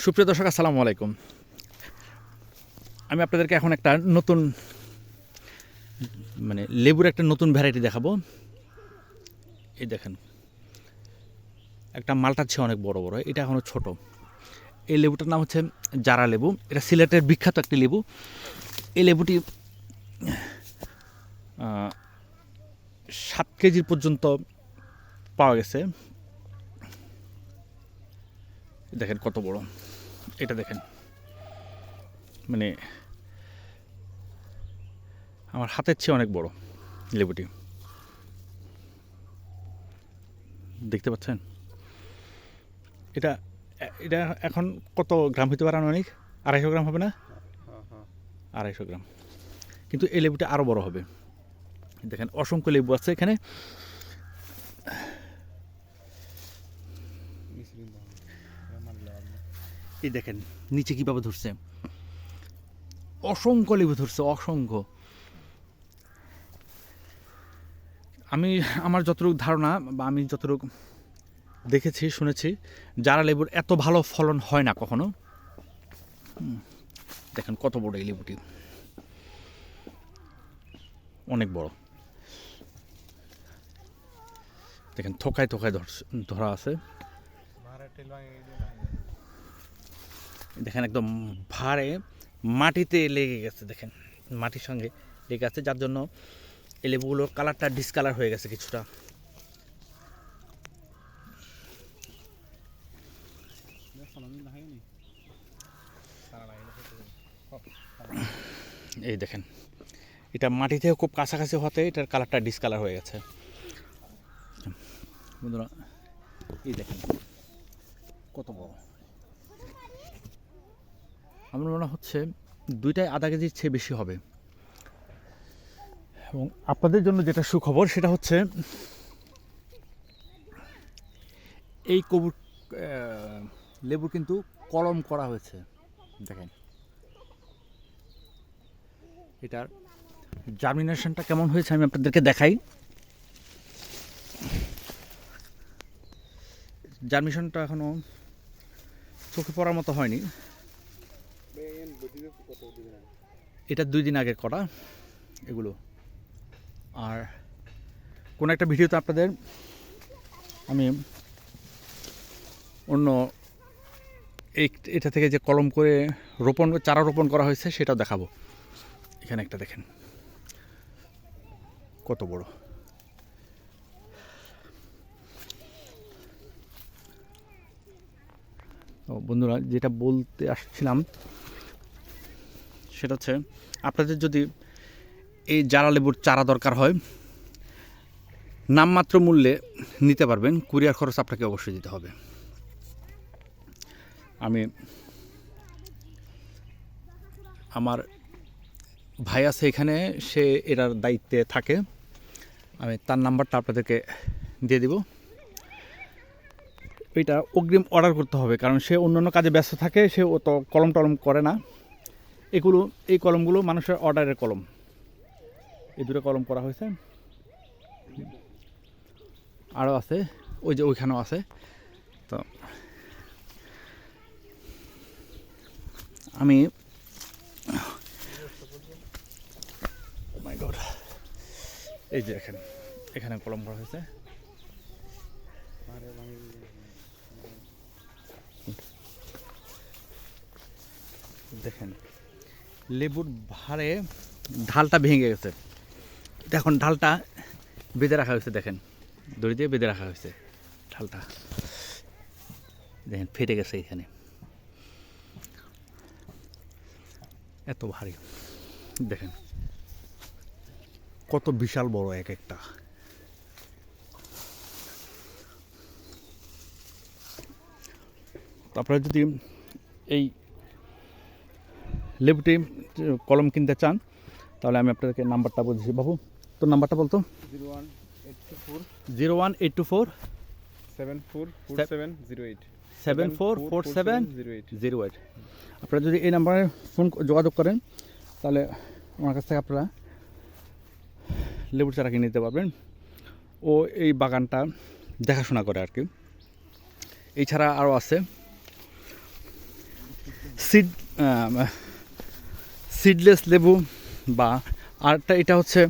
সুপ্রিয় দর্শক, আসসালামু আলাইকুম। আমি আপনাদেরকে এখন একটা নতুন লেবুর একটা নতুন ভ্যারাইটি দেখাবো। এই দেখেন, একটা মালটার চেয়ে অনেক বড় বড়, এটা এখনও ছোট। এই লেবুটার নাম হচ্ছে জারা লেবু। এটা সিলেটের বিখ্যাত একটি লেবু। এই লেবুটি 7 কেজির পর্যন্ত পাওয়া গেছে। দেখেন কত বড়, এটা দেখেন, আমার হাতের চেয়ে অনেক বড় লেবুটি, দেখতে পাচ্ছেন? এটা এটা এখন কত গ্রাম হতে পারে? অনেক 250 গ্রাম হবে না? 250 গ্রাম। কিন্তু এই লেবুটা আরও বড় হবে। দেখেন, অসংখ্য লেবু আছে এখানে। এই দেখেন নিচে কীভাবে ধরছে, অসংখ্য লেবু ধরছে, অসংখ্য। আমার যতটুকু ধারণা বা আমি যতটুকু দেখেছি শুনেছি, জারা লেবুর এত ভালো ফলন হয় না কখনো। দেখেন কত বড় এই লেবুটি, অনেক বড়। দেখেন থোকায় থোকায় ধরা আছে। দেখেন একদম ভারে মাটিতে লেগে গেছে। দেখেন মাটির সঙ্গে লেগে আছে, যার জন্য এই লেবুগুলোর কালারটা ডিসকালার হয়ে গেছে কিছুটা। এই দেখেন, এটা মাটি থেকে খুব কাছাকাছি হতে এটার কালারটা ডিসকালার হয়ে গেছে। বন্ধুরা এই দেখেন কত বড়। আমার মনে হচ্ছে দুইটাই আধা কেজির চেয়ে বেশি হবে। এবং আপনাদের জন্য যেটা সুখবর সেটা হচ্ছে এই লেবু কিন্তু কলম করা হয়েছে। দেখেন এটার জার্মিনেশনটা কেমন হয়েছে আমি আপনাদেরকে দেখাই। জার্মিনেশনটা এখনো চোখে পড়ার মতো হয়নি। এটা 2 দিন আগে করা এগুলো। আর কোনো একটা ভিডিওতে আপনাদের আমি অন্য এটা থেকে যে কলম করে চারা রোপণ করা হয়েছে সেটাও দেখাবো। এখানে একটা দেখেন কত বড়। তো বন্ধুরা, যেটা বলতে আসছিলাম সেটা হচ্ছে, আপনাদের যদি এই জারা লেবুর চারা দরকার হয়, নামমাত্র মূল্যে নিতে পারবেন। কুরিয়ার খরচ আপনাকে অবশ্যই দিতে হবে। আমার ভাই আছে এখানে, সে এটার দায়িত্বে থাকে। আমি তার নাম্বারটা আপনাদেরকে দিয়ে দিব। ওইটা অগ্রিম অর্ডার করতে হবে, কারণ সে অন্যান্য কাজে ব্যস্ত থাকে, সে অত কলম টলম করে না। এই কলমগুলো মানুষের অর্ডারের কলম। এই দুটো কলম করা হয়েছে, আরও আছে, ওই যে ওইখানেও আছে। তো আমি এই যে এখানে কলম করা হয়েছে। দেখেন লেবুর ভারে ঢালটা ভেঙে গেছে। এখন ঢালটা বেঁধে রাখা হয়েছে, দেখেন দড়ি দিয়ে বেঁধে রাখা হয়েছে ঢালটা। দেখেন ফেটে গেছে এখানে, এত ভারী। দেখেন কত বিশাল বড় এক একটা। আপনারা যদি এই লেবুটি কলম কিনতে চান তাহলে আমি আপনাদেরকে নাম্বারটা বলছি। বাবু, তোর নাম্বারটা বলতো। 01824 744708। আপনারা যদি এই নাম্বারে যোগাযোগ করেন তাহলে আমার কাছ থেকে আপনারা লেবুর চারা কিনে নিতে পারবেন। ও এই বাগানটা দেখাশোনা করে আর কি। এছাড়া আরও আছে সিডলেস লেবু, বা আরটা এটা হচ্ছে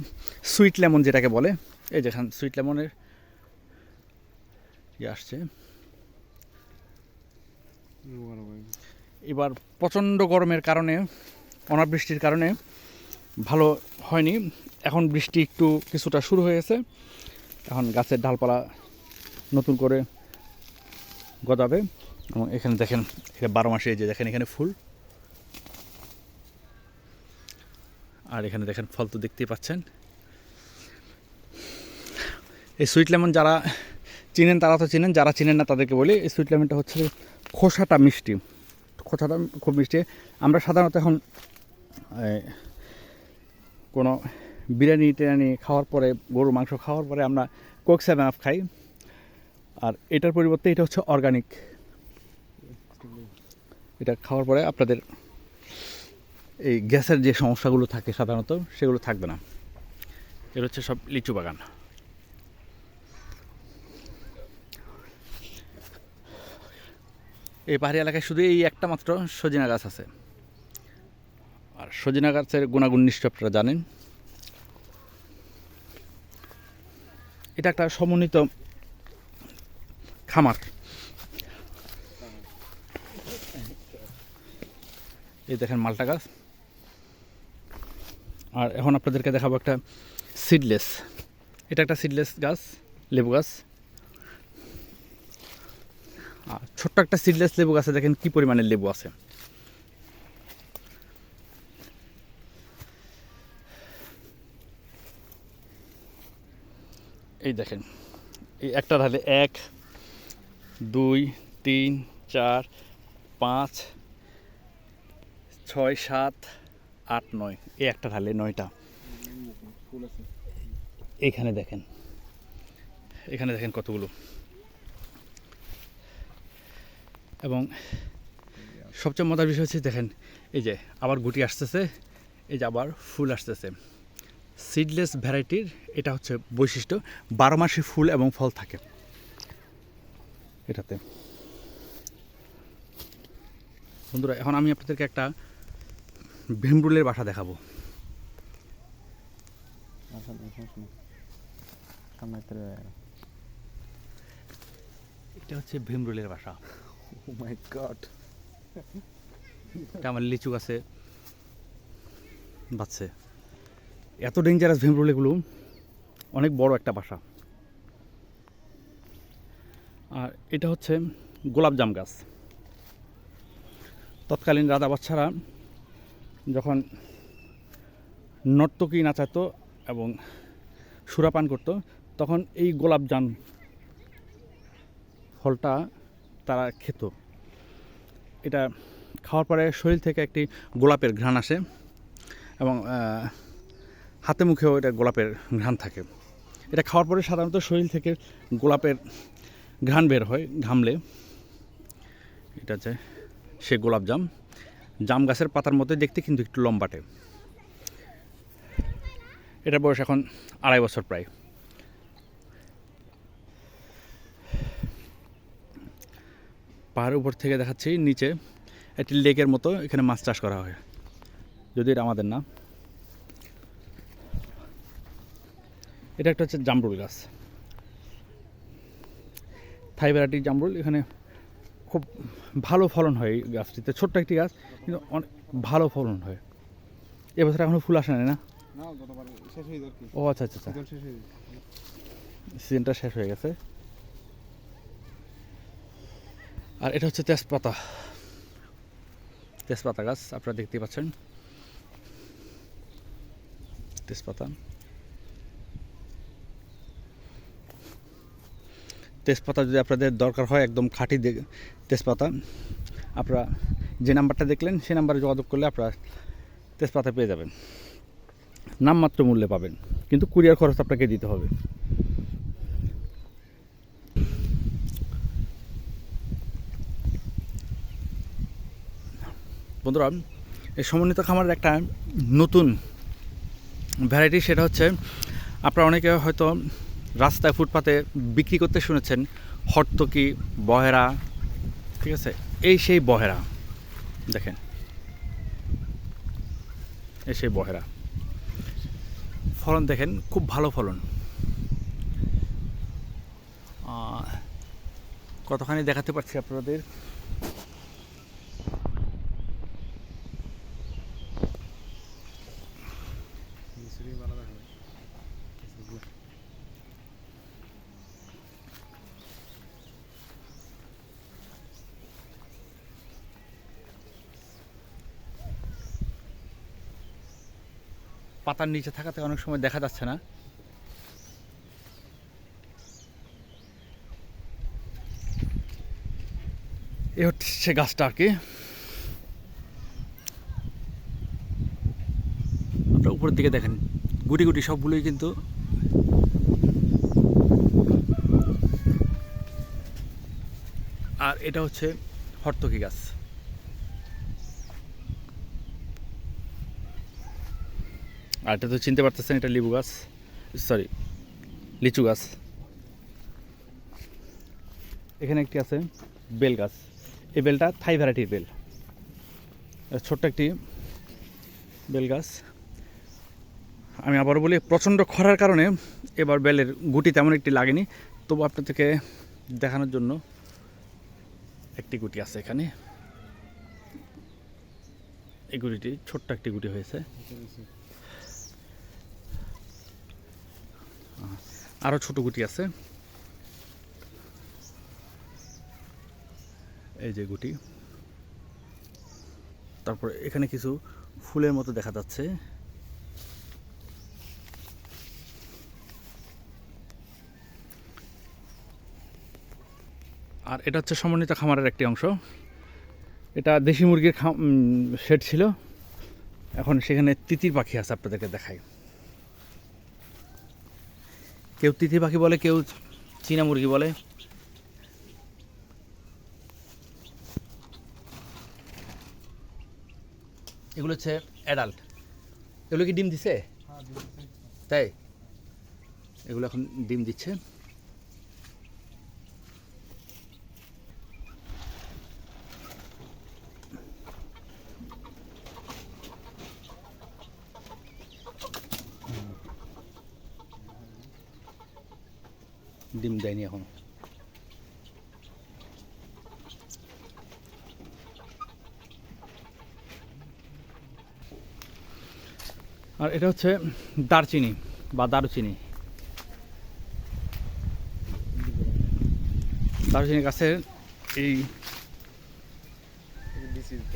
সুইট লেমন যেটাকে বলে। এই যেখান সুইট লেমনের আসছে। এবার প্রচণ্ড গরমের কারণে, অনাবৃষ্টির কারণে ভালো হয়নি। এখন বৃষ্টি একটু কিছুটা শুরু হয়েছে, এখন গাছের ডালপালা নতুন করে গজাবে। এবং এখানে দেখেন, এটা 12 মাসে, এই যে দেখেন এখানে ফুল, আর এখানে দেখেন ফল তো দেখতেই পাচ্ছেন। এই সুইট লেমন যারা চিনেন তারা তো চিনেন, যারা চিনেন না তাদেরকে বলি, এই সুইট লেমনটা হচ্ছে খোসাটা মিষ্টি, খোসাটা খুব মিষ্টি। আমরা সাধারণত এখন কোনো বিরিয়ানি টিরিয়ানি খাওয়ার পরে, গরুর মাংস খাওয়ার পরে আমরা কোক 7 আপ খাই, আর এটার পরিবর্তে এটা হচ্ছে অর্গানিক। এটা খাওয়ার পরে আপনাদের এই গ্যাসের যে সমস্যাগুলো থাকে সাধারণত সেগুলো থাকবে না। এটা হচ্ছে সব লিচু বাগান। এই পাহাড়ি এলাকায় শুধু এই একটা মাত্র সজিনা গাছ আছে, আর সজিনা গাছের গুণাগুণ নিশ্চয় আপনারা জানেন। এটা একটা সমন্বিত খামার। এই দেখেন মালটা গাছ। আর এখন আপনাদেরকে দেখাবো একটা সিডলেস, এটা একটা সিডলেস গাছ, লেবু গাছ। আর ছোট্ট একটা সিডলেস লেবু গাছে দেখেন কি পরিমাণের লেবু আছে। এই দেখেন, এই একটা ঢালে 1 2 3 4 5 6 7 8 9, এই একটা ঢালে 9টা। এখানে দেখেন, এখানে দেখেন কতগুলো। এবং সবচেয়ে মজার বিষয় হচ্ছে দেখেন, এই যে আবার গুটি আসতেছে, এই যে আবার ফুল আসতেছে। সিডলেস ভ্যারাইটির এটা হচ্ছে বৈশিষ্ট্য, 12 মাসে ফুল এবং ফল থাকে এটাতে। বন্ধুরা, এখন আমি আপনাদেরকে একটা ভীমরুলের বাসা দেখাবো। এটা হচ্ছে ভীমরুলের বাসা। Oh my god. এটা আমার লিচু গাছে বাচ্চে। এত ডেঞ্জারাস ভীমরুল, এগুলো অনেক বড় একটা বাসা। আর এটা হচ্ছে গোলাপজাম গাছ। তৎকালীন রাজা বাদশারা যখন নর্তকী নাচাতো এবং সুরাপান করতো, তখন এই গোলাপজাম ফলটা তারা খেত। এটা খাওয়ার পরে শরীর থেকে একটি গোলাপের ঘ্রাণ আসে, এবং হাতে মুখেও এটা গোলাপের ঘ্রাণ থাকে। এটা খাওয়ার পরে সাধারণত শরীর থেকে গোলাপের ঘ্রাণ বের হয় ঘামলে। এটা হচ্ছে সে গোলাপজাম। জাম গাছের পাতার মধ্যে দেখতে, কিন্তু একটু লম্বাটে। এটার বয়স এখন 2.5 বছর প্রায়। পাহাড়ের উপর থেকে দেখাচ্ছি নিচে একটি লেকের মতো, এখানে মাছ চাষ করা হয়, যদি এটা আমাদের না। এটা একটা হচ্ছে জামরুল গাছ, থাই ভ্যারাইটির জামরুল। এখানে খুব ভালো ফলন হয় এই গাছটিতে। ছোট্ট একটি গাছ, কিন্তু অনেক ভালো ফলন হয়। এবছর এখনো ফুল আসে না। ও আচ্ছা আচ্ছা আচ্ছা, সিজনটা শেষ হয়ে গেছে। আর এটা হচ্ছে তেজপাতা, তেজপাতা গাছ আপনারা দেখতে পাচ্ছেন। তেজপাতা, তেজপাতা যদি আপনাদের দরকার হয়, একদম খাঁটি তেজপাতা, আপনারা যে নাম্বারটা দেখলেন সেই নাম্বারে যোগাযোগ করলে আপনারা তেজপাতা পেয়ে যাবেন। নামমাত্র মূল্যে পাবেন, কিন্তু কুরিয়ার খরচ আপনাকে দিতে হবে। বন্ধুরা, এই সমন্বিত খামারের একটা নতুন ভ্যারাইটি, সেটা হচ্ছে আপনারা অনেকে হয়তো রাস্তায় ফুটপাতে বিক্রি করতে শুনেছেন হর্তকি, বহেরা, ঠিক আছে, এই সেই বহেরা দেখেন, এই সেই বহেরা। ফলন দেখেন, খুব ভালো ফলন। কতখানি দেখাতে পারছি আপনাদের। পাতার নিচে থাকাতে অনেক সময় দেখা যাচ্ছে না। এ হচ্ছে গাছটা আর কি। আপনার উপরের দিকে দেখেন, গুটি গুটি সবগুলোই কিন্তু আর এটা হচ্ছে হর্তকি গাছ। আর এটা তো চিনতে পারতেছেন, এটা লেবু গাছ, সরি লিচু গাছ। এখানে একটি আছে বেল গাছ। এই বেলটা থাই ভ্যারাইটির বেল, ছোট্ট একটি বেল গাছ। আমি আবারও বলি, প্রচণ্ড খরার কারণে এবার বেলের গুটি তেমন একটি লাগেনি, তবু আপনাদেরকে দেখানোর জন্য একটি গুটি আছে এখানে। এই গুটিটি ছোট্ট একটি গুটি হয়েছে। আরও ছোট গুটি আছে, এই যে গুটি। তারপর এখানে কিছু ফুলের মতো দেখা যাচ্ছে। আর এটা হচ্ছে সমন্বিত খামারের একটি অংশ। এটা দেশি মুরগির শেড ছিল, এখন সেখানে তিতির পাখি আছে, আপনাদেরকে দেখাই। কেউ তিতির পাখি বলে, কেউ চীনা মুরগি বলে। এগুলো হচ্ছে অ্যাডাল্ট। এগুলো কি ডিম দিছে? তাই এগুলো এখন ডিম দিচ্ছে। ডিম দেয়নি এখন। আর এটা হচ্ছে দারচিনি বা দারুচিনি। দারুচিনি গাছের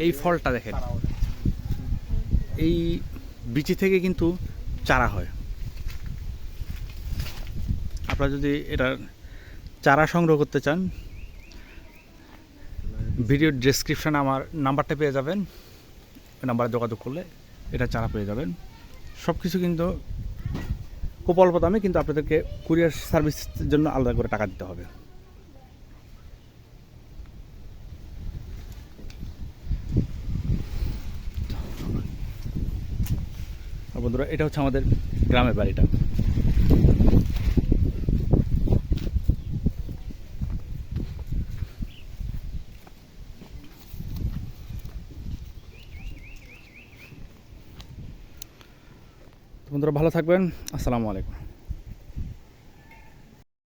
এই ফলটা দেখেন, এই বিচি থেকে কিন্তু চারা হয়। আপনারা যদি এটার চারা সংগ্রহ করতে চান, ভিডিওর ডেসক্রিপশানে আমার নাম্বারটা পেয়ে যাবেন। ওই নাম্বারে যোগাযোগ করলে এটা চারা পেয়ে যাবেন। সব কিছু কিন্তু খুব অল্প দামে, কিন্তু আপনাদেরকে কুরিয়ার সার্ভিসের জন্য আলাদা করে টাকা দিতে হবে। আর বন্ধুরা, এটা হচ্ছে আমাদের গ্রামের বাড়িটা। বন্ধুরা ভালো থাকবেন। আসসালামু আলাইকুম।